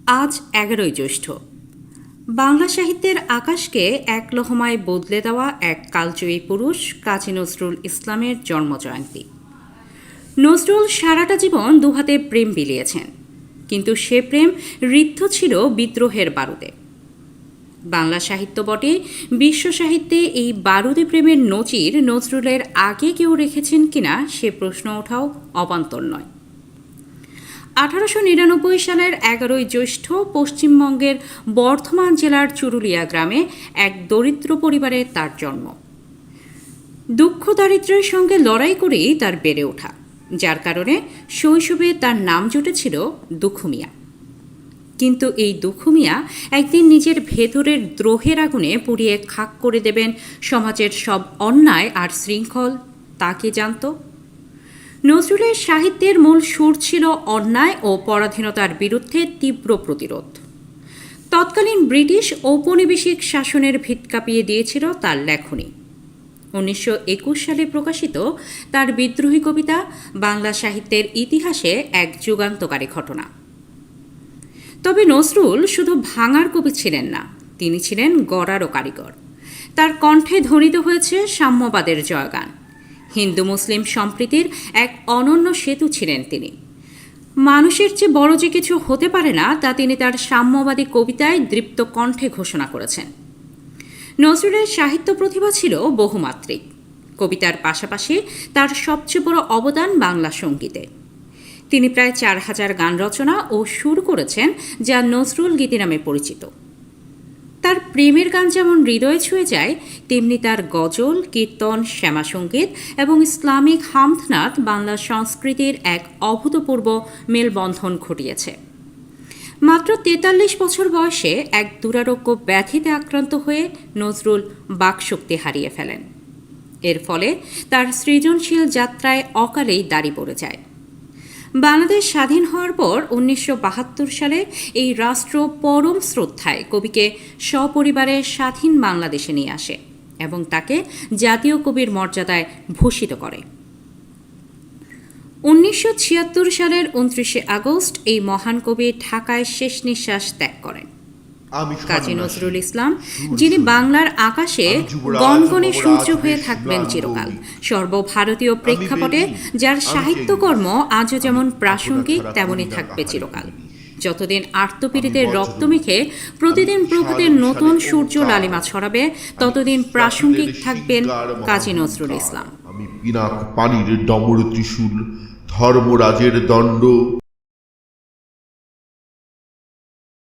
আজ 11ই জ্যৈষ্ঠ। বাংলা সাহিত্যের আকাশকে এক লহমায় বদলে দেওয়া এক কালজয়ী পুরুষ কাজী নজরুল ইসলামের জন্মজয়ন্তী। নজরুল সারাটা জীবন দুহাতে প্রেম বিলিয়েছেন, কিন্তু সে প্রেম ঋদ্ধ ছিল বিদ্রোহের বারুদে। বাংলা সাহিত্য বটে, বিশ্ব সাহিত্যে এই বারুদে প্রেমের নজির নজরুলের আগে কেউ রেখেছেন কিনা সে প্রশ্ন ওঠাও অবান্তর নয়। 1899 সালের 11ই জ্যৈষ্ঠ পশ্চিমবঙ্গের বর্ধমান জেলার চুরুলিয়া গ্রামে এক দরিদ্র পরিবারে তার জন্ম। দুঃখ দারিদ্র্যের সঙ্গে লড়াই করেই তার বেড়ে ওঠা, যার কারণে শৈশবে তার নাম জুটেছিল দুঃখু মিয়া। কিন্তু এই দুঃখু মিয়া একদিন নিজের ভেতরের দ্রোহের আগুনে পুড়িয়ে খাক করে দেবেন সমাজের সব অন্যায় আর শৃঙ্খল, তা কে জানত? নজরুলের সাহিত্যের মূল সুর ছিল অন্যায় ও পরাধীনতার বিরুদ্ধে তীব্র প্রতিরোধ। তৎকালীন ব্রিটিশ ঔপনিবেশিক শাসনের ভিত কাঁপিয়ে দিয়েছিল তার লেখনী। 1921 সালে প্রকাশিত তার বিদ্রোহী কবিতা বাংলা সাহিত্যের ইতিহাসে এক যুগান্তকারী ঘটনা। তবে নজরুল শুধু ভাঙার কবি ছিলেন না, তিনি ছিলেন গড়ারও কারিগর। তার কণ্ঠে ধ্বনিত হয়েছে সাম্যবাদের জয়গান। হিন্দু মুসলিম সম্প্রীতির এক অনন্য সেতু ছিলেন তিনি। মানুষের চেয়ে বড় যে কিছু হতে পারে না, তা তিনি তার সাম্যবাদী কবিতায় দৃপ্ত কণ্ঠে ঘোষণা করেছেন। নজরুলের সাহিত্য প্রতিভা ছিল বহুমাত্রিক। কবিতার পাশাপাশি তার সবচেয়ে বড় অবদান বাংলা সঙ্গীতে। তিনি প্রায় 4000 গান রচনা ও সুর করেছেন, যা নজরুল গীতি নামে পরিচিত। তার প্রেমের গান যেমন হৃদয়ে ছুঁয়ে যায়, তেমনি তার গজল, কীর্তন, শ্যামাসঙ্গীত এবং ইসলামিক হামদনাদ বাংলা সংস্কৃতির এক অভূতপূর্ব মেলবন্ধন ঘটিয়েছে। মাত্র 43 বছর বয়সে এক দুরারোগ্য ব্যাধিতে আক্রান্ত হয়ে নজরুল বাকশক্তি হারিয়ে ফেলেন। এর ফলে তার সৃজনশীল যাত্রায় অকালেই দাড়ি পড়ে যায়। বাংলাদেশ স্বাধীন হওয়ার পর 1972 সালে এই রাষ্ট্র পরম শ্রদ্ধায় কবিকে সপরিবারে স্বাধীন বাংলাদেশে নিয়ে আসে এবং তাকে জাতীয় কবির মর্যাদায় ভূষিত করে। 1976 সালের 29শে আগস্ট এই মহান কবি ঢাকায় শেষ নিঃশ্বাস ত্যাগ করেন। কাজী নজরুল ইসলাম, যিনি বাংলার আকাশে গনগনে সূর্য হয়ে থাকবেন চিরকাল, সর্বভারতীয় প্রেক্ষাপটে যার সাহিত্যকর্ম আজও যেমন প্রাসঙ্গিক তেমনই থাকবে চিরকাল। যতদিন আর্তপীড়িতের রক্ত মেখে প্রতিদিন প্রভাতের নতুন সূর্য লালিমা ছড়াবে, ততদিন প্রাসঙ্গিক থাকবেন কাজী নজরুল ইসলাম। আমি পিনাক পানির ডমর ত্রিশূল, ধর্মরাজের দণ্ড।